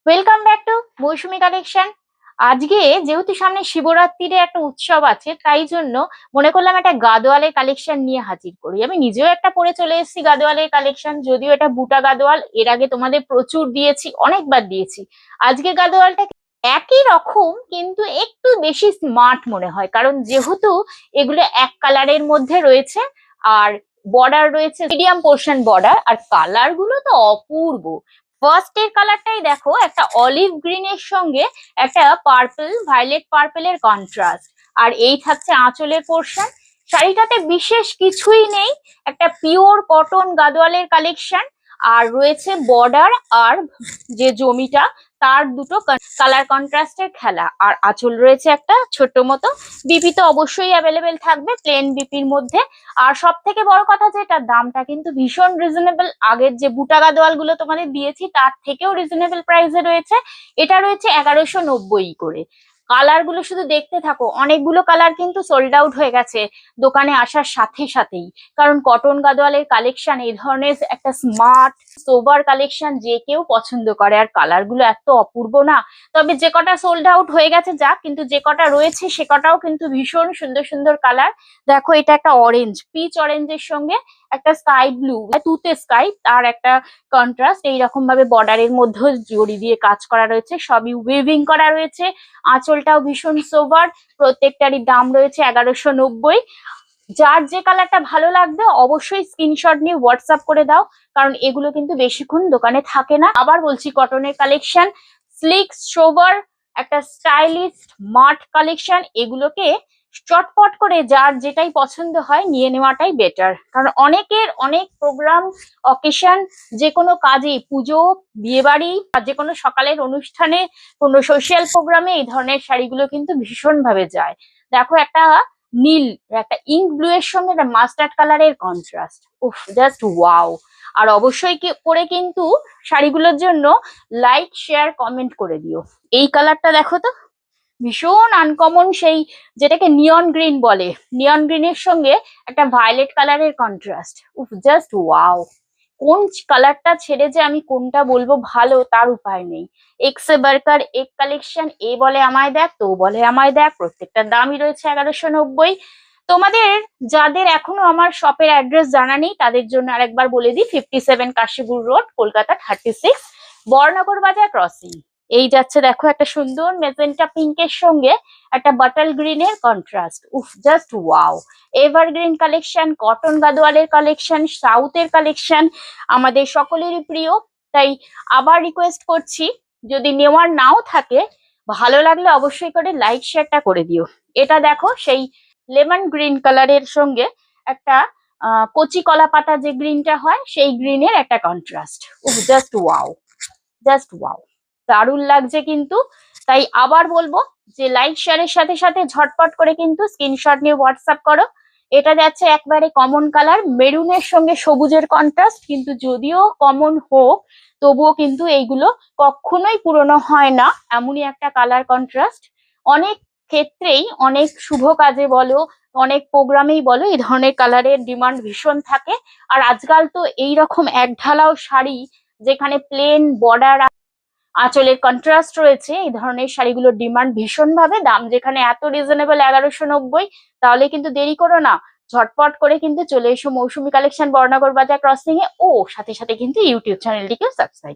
Welcome back to Mousumi collection. আজকে যেহেতু সামনে শিবরাত্রির একটা উৎসব আছে, তাই জন্য মনে করলাম একটা গাদোয়ালের কালেকশন নিয়ে হাজির করি। আমি নিজেও একটা পরে চলে এসেছি গাদোয়ালের কালেকশন, যদিও এটা বুটা গাদোয়াল। এর আগে তোমাদের প্রচুর দিয়েছি, অনেকবার দিয়েছি। আজকে গাদোয়ালটা একই রকম কিন্তু একটু বেশি স্মার্ট মনে হয়, কারণ যেহেতু এগুলো এক কালারের মধ্যে রয়েছে, আর বর্ডার রয়েছে মিডিয়াম পোর্শন বর্ডার, আর কালার গুলো তো অপূর্ব। ফার্স্ট এর কালারটাই দেখো, একটা অলিভ গ্রিন এর সঙ্গে একটা পার্পল, ভায়োলেট পার্পল এর কন্ট্রাস্ট। আর এই থাকছে আঁচলের পোর্শন। শাড়িটাতে বিশেষ কিছুই নেই, একটা পিওর কটন গাদোয়ালের কালেকশন। আর রয়েছে বর্ডার আর যে জমিটা, তার দুটো কালার কন্ট্রাস্টের খেলা। আর আঁচল রয়েছে একটা ছোট্ট মতো। বিপি তো অবশ্যই অ্যাভেলেবেল থাকবে প্লেন বিপির মধ্যে। আর সব থেকে বড় কথা, যেটা দামটা কিন্তু ভীষণ রিজনেবল। আগের যে বুটা গাদোয়াল গুলো তোমাদের দিয়েছি তার থেকেও রিজনেবল প্রাইসে রয়েছে। এটা রয়েছে 1190 করে। কালার গুলো শুধু দেখতে থাকো, অনেকগুলো কালার কিন্তু সোল্ড আউট হয়ে গেছে দোকানে আসার সাথে সাথেই। কারণ কটন গাদোয়ালের কালেকশন এই ধরনের একটা স্মার্ট সোবার কালেকশন যে কেউ পছন্দ করে, আর কালার গুলো এত অপূর্ব না। তবে যে কটা সোল্ড আউট হয়ে গেছে যাক, কিন্তু যে কটা রয়েছে সে কটাও কিন্তু ভীষণ সুন্দর সুন্দর কালার। দেখো, এটা একটা অরেঞ্জ, পিচ অরেঞ্জের সঙ্গে একটা স্কাই ব্লু, তুতে স্কাই, তার একটা কন্ট্রাস্ট। এইরকম ভাবে বর্ডারের মধ্যে জড়ি দিয়ে কাজ করা রয়েছে, সবই উইভিং করা রয়েছে। আঁচলটাও ভীষণ সোবার। প্রত্যেকটারই দাম রয়েছে 1190। যার যে কালারটা ভালো লাগবে অবশ্যই স্ক্রিনশট নিয়ে হোয়াটসঅ্যাপ করে দাও, কারণ এগুলো কিন্তু বেশিক্ষণ দোকানে থাকে না। আবার বলছি, কটনের কালেকশন, স্লিক সোবার, একটা স্টাইলিশ স্মার্ট কালেকশন। এগুলোকে চটপট করে যার যেটাই পছন্দ হয় নিয়ে নেওয়াটাই বেটার, কারণ অনেকের অনেক প্রোগ্রাম, অকেশন, যে কোনো কাজে, পুজো, বিয়ে বাড়ি, আর যে কোনো সকালের অনুষ্ঠানে, কোনো সোশ্যাল প্রোগ্রামে এই ধরনের শাড়িগুলো কিন্তু ভীষণ ভাবে যায়। দেখো, একটা নীল, একটা ইঙ্ক ব্লু এর সঙ্গে একটা মাস্টার্ড কালারের কন্ট্রাস্ট, উফ, জাস্ট ওয়াও। আর অবশ্যই করে কিন্তু শাড়িগুলোর জন্য লাইক, শেয়ার, কমেন্ট করে দিও। এই কালারটা দেখো তো, ভীষণ আনকমন, সেই যেটাকে নিয়ন গ্রিন বলে। নিয়ন গ্রিনের সঙ্গে একটা ভায়োলেট কালারের কন্ট্রাস্ট, উফ, জাস্ট ওয়াও। কোন কালারটা ছেড়ে যে আমি কোনটা বলবো ভালো তার উপায় নেই। এক্সে বার্কার এক কালেকশন, এ বলে আমায় দেখ, তো বলে আমায় দেখ, প্রত্যেকটার দামই রয়েছে 1190। তোমাদের যাদের এখনো আমার শপের অ্যাড্রেস জানা নেই তাদের জন্য আরেকবার বলে দিই, 57 কাশীপুর রোড, কলকাতা 36, বড়নগর বাজার ক্রসিং। এই যাচ্ছে দেখো, একটা সুন্দর মেজেন্টা পিঙ্কের সঙ্গে একটা বাটাল গ্রিনের কন্ট্রাস্ট, উফ, just wow. Evergreen collection, cotton গাদোয়ালের কালেকশন, সাউথের কালেকশন, আমাদের সকলেরই প্রিয়। তাই আবার রিকোয়েস্ট করছি, যদি নেওয়ার নাও থাকে, ভালো লাগলে অবশ্যই করে লাইক শেয়ারটা করে দিও। এটা দেখো, সেই লেমন গ্রিন কালারের সঙ্গে একটা কচি কলা পাতা যে গ্রিনটা হয়, সেই গ্রিনের একটা কন্ট্রাস্ট, উফ, জাস্ট ওয়াও, জাস্ট ওয়াও, দারুণ লাগছে কিন্তু। তাই আবার বলবো যে লাইক শেয়ারের সাথে সাথে ঝটপট করে কিন্তু স্ক্রিনশট নিয়ে হোয়াটসঅ্যাপ করো। এটা যাচ্ছে একবারে কমন কালার, মেরুনের সঙ্গে সবুজের কন্ট্রাস্ট, কিন্তু যদিও কমন হোক তবুও কিন্তু এইগুলো কখনোই পুরনো হয় না, এমনই একটা কালার কন্ট্রাস্ট। অনেক ক্ষেত্রেই, অনেক শুভ কাজে বলো, অনেক প্রোগ্রামেই বলো, এই ধরনের কালারের ডিমান্ড ভীষণ থাকে। আর আজকাল তো এইরকম এক ঢালাও শাড়ি, যেখানে প্লেন বর্ডার, আঁচলের কন্ট্রাস্ট রয়েছে, এই ধরনের শাড়িগুলোর ডিমান্ড ভীষণ ভাবে। দাম যেখানে এত রিজনেবল 1190, তাহলে কিন্তু দেরি করো না, ঝটপট করে কিন্তু চলে এসো মৌসুমী কালেকশন, বড়নগর বাজার ক্রসিং এ। ও সাথে সাথে কিন্তু ইউটিউব চ্যানেলটিকে সাবস্ক্রাইব